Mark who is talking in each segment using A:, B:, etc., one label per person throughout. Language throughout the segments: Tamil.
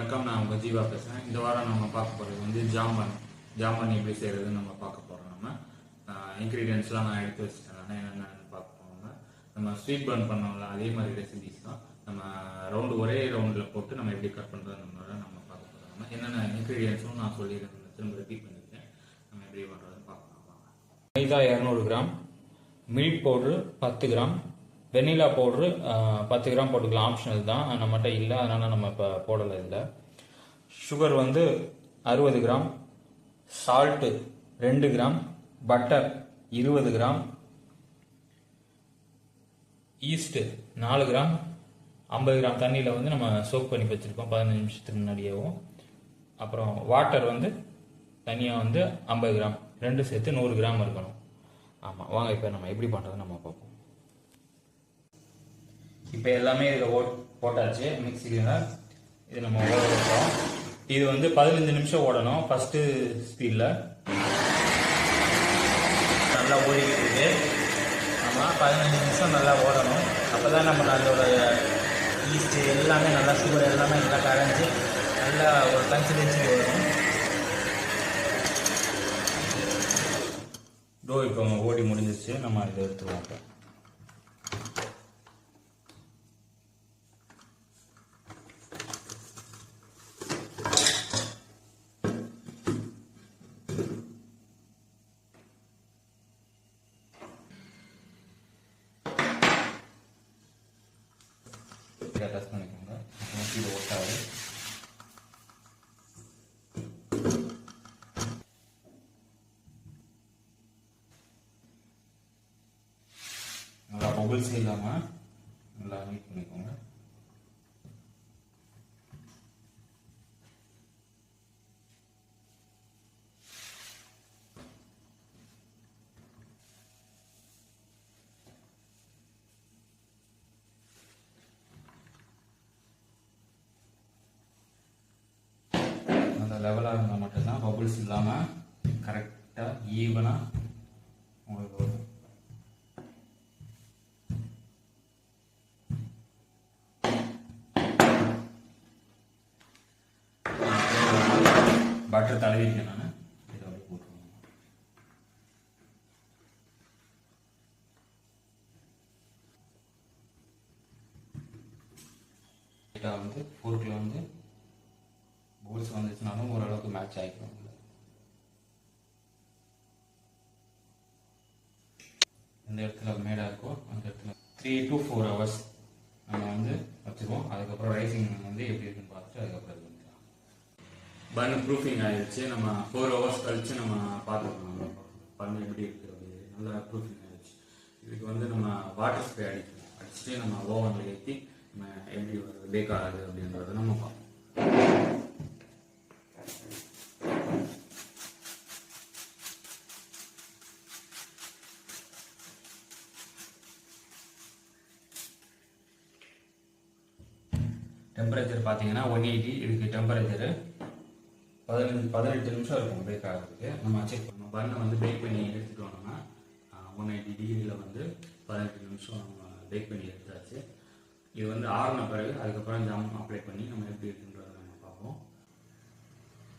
A: வணக்கம். நான் உங்கள் ஜீவா பேசுகிறேன். இந்த வாரம் நம்ம பார்க்க போகிறது வந்து ஜாமான் எப்படி செய்கிறதுன்னு நம்ம பார்க்க போகிறோம். நம்ம இன்க்ரீடியன்ஸ்லாம் நான் எடுத்து வச்சுட்டேன். என்னென்னு பார்க்க போகிறோம். நம்ம ஸ்வீட் பர்ன் பண்ணோம்ல, அதே மாதிரி ரெசிபிஸ் தான். நம்ம ஒரே ரவுண்டில் போட்டு நம்ம எப்படி கட் பண்ணுறது நம்ம பார்க்க போகிறோம். நம்ம என்னென்ன இன்க்ரீடியன்ஸும் நான் சொல்லியிருக்கேன், திரும்ப ரிப்பீட் பண்ணியிருக்கேன். நம்ம எப்படி பண்ணுறதுன்னு பார்க்கலாம். Maida 200 gram, milk powder 10 gram, vanilla powder 10 gram போட்டுக்கலாம். ஆப்ஷனல் தான், நம்மகிட்ட இல்லை, அதனால் நம்ம இப்போ போடலை. இதில் சுகர் வந்து 60 gram, salt 2 gram, butter 20 gram, yeast 4 gram, 50 gram தண்ணியில் வந்து நம்ம சோக் பண்ணி வச்சுருக்கோம் 15 நிமிஷத்துக்கு முன்னாடியேவும். அப்புறம் வாட்டர் வந்து தனியாக வந்து 50 கிராம், ரெண்டு சேர்த்து 100 கிராம் இருக்கணும். ஆமாம், வாங்க இப்போ நம்ம எப்படி பண்ணுறது நம்ம பார்ப்போம். இப்போ எல்லாமே இதில் போட்டாச்சு மிக்சியில். இது நம்ம ஓட வைப்போம். இது வந்து 15 நிமிஷம் ஓடணும். ஃபஸ்ட்டு ஸ்பீடில் நல்லா ஓடிக்கிட்டு இருக்கு. ஆமாம், 15 நிமிஷம் நல்லா ஓடணும். அப்போ தான் நம்ம அதோட ஈஸ்ட்டு எல்லாமே நல்லா, சுகர் எல்லாமே நல்லா கரைஞ்சி நல்லா ஒரு கன்சிஸ்டன்சி வரும். இப்போ ஓடி முடிஞ்சிச்சு. நம்ம இதை எடுத்துருவோம். டெஸ்ட் பண்ணிக்கோங்க. இது ஒட்டாது. நல்லா பபுள்ஸ் இல்லாமல் நல்லா மீட் பண்ணிக்கோங்க. லெவலாக இருந்தால் மட்டும்தான், பபுள்ஸ் இல்லாமல் கரெக்டாக ஈவனாக உங்களுக்கு வரும். பட்டர் தடவிருக்கேன் நான். இதை அப்படி போட்டுருவோம். வந்து பொருட்களை வந்து பபுள்ஸ் வந்துச்சுனாலும் ஓரளவுக்கு மேட்ச் ஆகிக்கும். எந்த இடத்துல மேடாக இருக்கோ அந்த இடத்துல 3 to 4 hours நம்ம வந்து வச்சுருவோம். அதுக்கப்புறம் ரைசிங் வந்து எப்படி இருக்குன்னு பார்த்துட்டு அதுக்கப்புறம் இது பண்ணிக்கலாம். பன் ப்ரூஃபிங் ஆகிடுச்சு. நம்ம 4 hours கழிச்சு நம்ம பார்த்துக்கலாம் பன் எப்படி இருக்குது அப்படின்னு. நல்லா ப்ரூஃபிங் ஆகிடுச்சு. இதுக்கு வந்து நம்ம வாட்டர் ஸ்ப்ரே அடிச்சுட்டு நம்ம ஓவனில் ஏற்றி நம்ம எப்படி பேக் ஆகுது அப்படின்றத நம்ம பார்ப்போம். டெம்பரேச்சர் பார்த்தீங்கன்னா 180. இதுக்கு டெம்பரேச்சரு 18 நிமிஷம் இருக்கும் பேக் ஆகிறதுக்கு. நம்ம செக் பண்ணோம். பன்னை வந்து பேக் பண்ணி எடுத்துட்டோம். நம்ம 180 டிகிரியில் வந்து 18 நிமிஷம் நம்ம பேக் பண்ணி எடுத்தாச்சு. இது வந்து ஆறின பிறகு அதுக்கப்புறம் ஜாம் அப்ளை பண்ணி நம்ம எப்படி இருக்குன்றதை நம்ம பார்ப்போம்.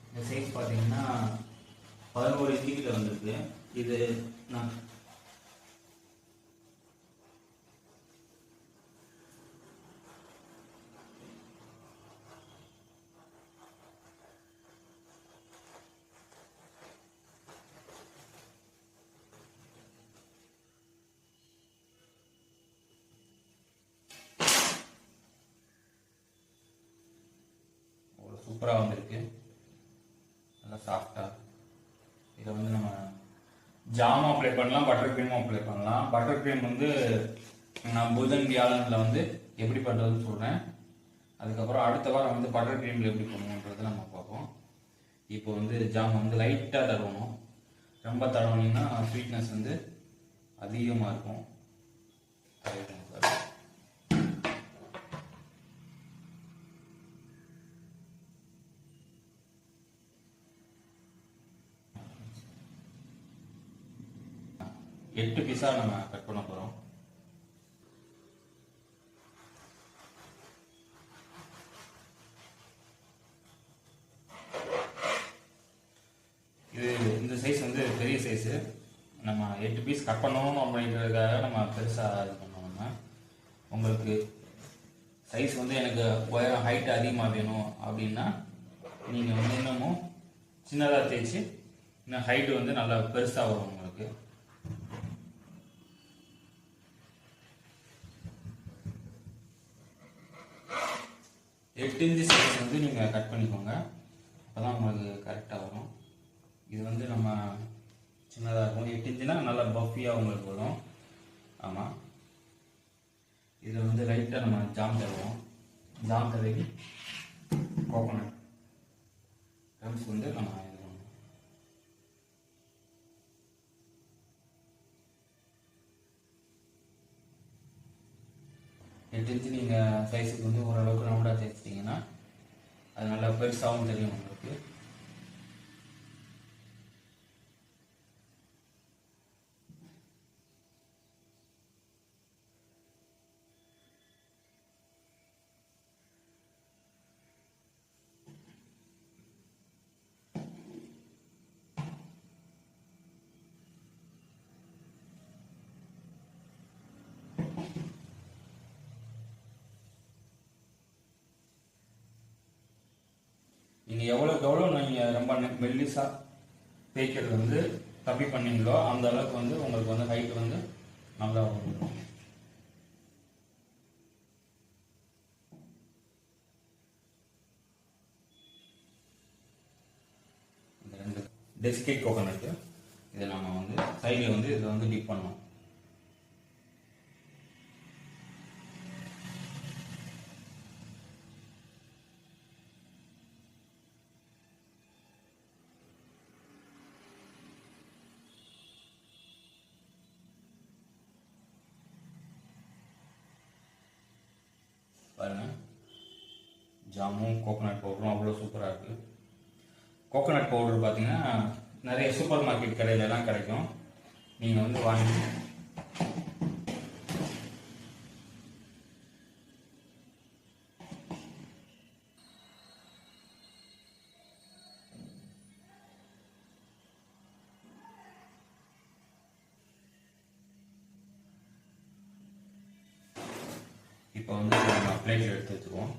A: இந்த சைஸ் பார்த்தீங்கன்னா 11 இன்ச்சில் வந்துருக்கு. இது நான் சூப்பராக வந்திருக்கு. நல்லா சாஃப்டாக. இதை வந்து நம்ம ஜாமும் அப்ளை பண்ணலாம், பட்டர் க்ரீமும் அப்ளை பண்ணலாம். பட்டர் க்ரீம் வந்து நான் புதன் வியாழனில் வந்து எப்படி பண்ணுறதுன்னு சொல்கிறேன். அதுக்கப்புறம் அடுத்த வாரம் வந்து பட்டர் க்ரீமில் எப்படி பண்ணுவோன்றதை நம்ம பார்ப்போம். இப்போ வந்து ஜாம் வந்து லைட்டாக தடவணும். ரொம்ப தடவுனீங்கன்னா ஸ்வீட்னஸ் வந்து அதிகமாக இருக்கும். எட்டு பீஸா நம்ம கட் பண்ண போறோம். சைஸு. நம்ம 8 பீஸ் கட் பண்ணணும் அப்படின்றதுக்காக நம்ம பெருசாக இது பண்ணோம்னா, உங்களுக்கு சைஸ் வந்து எனக்கு உயரம் ஹைட் அதிகமாக வேணும் அப்படின்னா நீங்கள் வந்து இன்னமும் சின்னதாக தேய்ச்சி இன்னும் ஹைட்டு வந்து நல்லா பெருசாக வரும் உங்களுக்கு. எட்டு இன்ச்சு சைஸ் வந்து நீங்கள் கட் பண்ணிக்கோங்க, அப்போ தான் உங்களுக்கு கரெக்டாக வரும். இது வந்து நம்ம சின்னதாக இருக்கும். 8 இன்ச்சுனா நல்லா பஃபியாக உங்களுக்கு வரும். ஆமாம், இதில் வந்து லைட்டாக நம்ம ஜாம் தருவோம். ஜாம் தடவி கோகோனட் க்ரம்ஸ் வந்து நம்ம இது பண்ணுவோம். 8 இன்ச்சு நீங்கள் சைஸுக்கு வந்து ஓரளவுக்கு ரவுண்டாக தேய்ச்சிட்டிங்கன்னா அது நல்லா பெருசாகவும் தெரியும் உங்களுக்கு. நீங்கள் எவ்வளோக்கு நீங்கள் ரொம்ப மெல்லிசாக தேய்க்கிறது வந்து கம்மி பண்ணீங்களோ அந்த அளவுக்கு வந்து உங்களுக்கு வந்து ஹைட் வந்து நல்லா வரும். இந்த 2 டெசிகேட் கோகோனட்டு இதை நம்ம வந்து சைடில் வந்து இதை வந்து டிப் பண்ணோம். பாருங்கள், ஜாமும் கோகோனட் பவுடரும் அவ்வளோ சூப்பராக இருக்குது. கோகோனட் பவுடர் பார்த்தீங்கன்னா நிறைய சூப்பர் மார்க்கெட் கடையிலலாம் கிடைக்கும். நீங்கள் வந்து வாங்கி இப்போ வந்து நம்ம பிளேட் எடுத்து வச்சுக்குவோம்.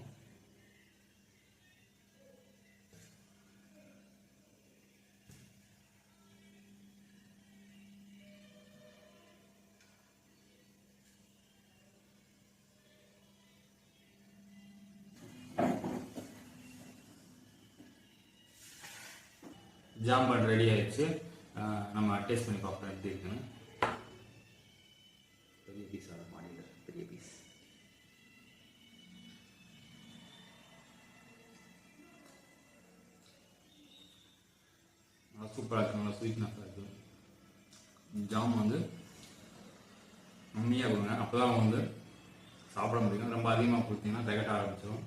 A: ஜாம்பன் ரெடி ஆயிடுச்சு. நம்ம டேஸ்ட் பண்ணி பார்ப்போம் எப்படி இருக்குன்னு. பெரிய பீஸ் ஆட மாடியில் பெரிய பீஸ். நல்லா சூப்பராக இருக்குது, நல்லா ஸ்வீட்னஸாக இருக்குது. ஜாம் வந்து உண்மையாக கொடுங்க, அப்போ தான் வந்து சாப்பிட முடியும். ரொம்ப அதிகமாக கொடுத்தீங்கன்னா திகட்ட ஆரம்பிச்சிடும்.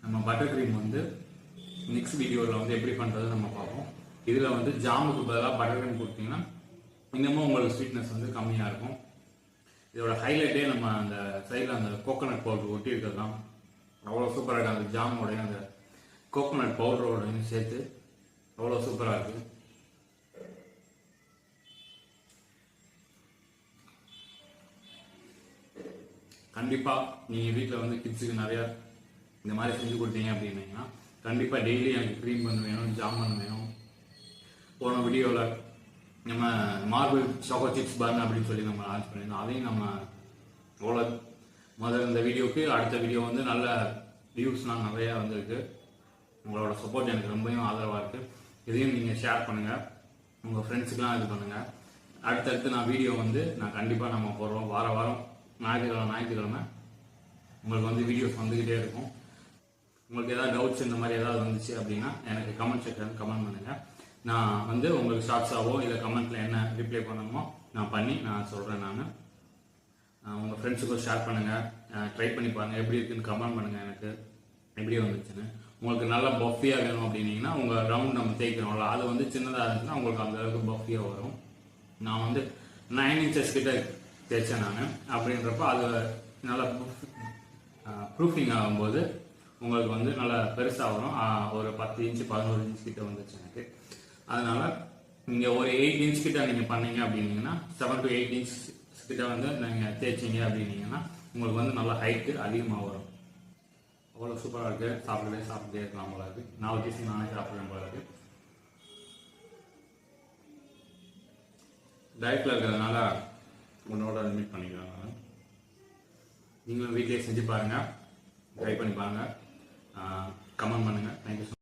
A: நம்ம பட்டர் க்ரீம் வந்து நெக்ஸ்ட் வீடியோவில் வந்து எப்படி பண்ணுறது நம்ம பார்ப்போம். இதில் வந்து ஜாமுக்கு பதிலாக பட்டர் க்ரீம் கொடுத்தீங்கன்னா இன்னமும் உங்களுக்கு ஸ்வீட்னஸ் வந்து கம்மியாக இருக்கும். இதோட ஹைலைட்டே நம்ம அந்த சைடில் அந்த கோகோனட் பவுடர் ஒட்டி இருக்கிறது தான். அவ்வளோ சூப்பராக இருக்குது. அந்த ஜாமோடைய அந்த கோகோனட் பவுடரோடையும் சேர்த்து அவ்வளோ சூப்பராக இருக்குது. கண்டிப்பாக நீங்கள் வீட்டில் வந்து கிட்ஸுக்கு நிறையா இந்த மாதிரி செஞ்சு கொடுத்தீங்க அப்படின்னீங்கன்னா கண்டிப்பாக டெய்லி எனக்கு க்ரீம் பண்ண வேணும், ஜாமன் வேணும். போன வீடியோவில் நம்ம மார்பிள் சாக்கோ சிப்ஸ் பர்ன் அப்படின்னு சொல்லி நம்ம லான்ச் பண்ணியிருந்தோம். அதையும் நம்ம அவ்வளோ முதல்ல இந்த வீடியோக்கு அடுத்த வீடியோ வந்து நல்ல வியூஸ்லாம் நிறையா வந்திருக்கு. உங்களோட சப்போர்ட் எனக்கு ரொம்பவும் ஆதரவாக இருக்குது. இதையும் நீங்கள் ஷேர் பண்ணுங்கள், உங்கள் ஃப்ரெண்ட்ஸுக்கெலாம் இது பண்ணுங்கள். அடுத்தடுத்து நான் வீடியோ வந்து நான் கண்டிப்பாக நம்ம போடுறோம். வாரம் ஞாயிற்றுக்கிழமை உங்களுக்கு வந்து வீடியோஸ் வந்துக்கிட்டே இருக்கும். உங்களுக்கு ஏதாவது டவுட்ஸ் இந்த மாதிரி ஏதாவது வந்துச்சு அப்படின்னா எனக்கு கமெண்ட் செக்ஷன் கமெண்ட் பண்ணுங்கள். நான் வந்து உங்களுக்கு ஷார்ட்ஸாவோ இல்லை கமெண்ட்டில் என்ன ரிப்ளை பண்ணணுமோ நான் பண்ணி நான் சொல்கிறேன். நான் உங்கள் ஃப்ரெண்ட்ஸுக்கும் ஷேர் பண்ணுங்கள், ட்ரை பண்ணி பாருங்கள், எப்படி இருக்குன்னு கமெண்ட் பண்ணுங்கள் எனக்கு எப்படி வந்துச்சுன்னு. உங்களுக்கு நல்லா பஃபியாக வேணும் அப்படின்னீங்கன்னா உங்கள் ரவுண்ட் நம்ம தேய்க்கிறோம்ல அது வந்து சின்னதாக இருந்துச்சுன்னா உங்களுக்கு அந்த அளவுக்கு பஃபியாக வரும். நான் வந்து 9 inches கிட்ட தேய்ச்சேன் நான். அப்படின்றப்ப அது நல்லா ப்ரூஃபிங் ஆகும்போது உங்களுக்கு வந்து நல்லா பெருசாக வரும். ஒரு 10 inch 11 inch கிட்ட வந்துச்சு எனக்கு. அதனால நீங்கள் ஒரு 8 இன்ச் கிட்ட நீங்கள் பண்ணீங்க அப்படின்னீங்கன்னா 7 to 8 இன்ச் கிட்ட வந்து நீங்கள் தேய்ச்சிங்க அப்படின்னீங்கன்னா உங்களுக்கு வந்து நல்லா ஹைட்டு அதிகமாக வரும். அவ்வளோ சூப்பராக இருக்குது. சாப்பிட்டே இருக்கலாம் போல இருக்குது. 4 பீஸ் நானே சாப்பிட்றேன் போல இருக்குது. டயட்டில் இருக்கிறதுனால உன்னோட மீட் பண்ணிக்கலாம். நான் நீங்களும் வீட்டிலே செஞ்சு பாருங்கள், ட்ரை பண்ணி பாருங்கள், கமெண்ட் பண்ணுங்கள். Thank you so much.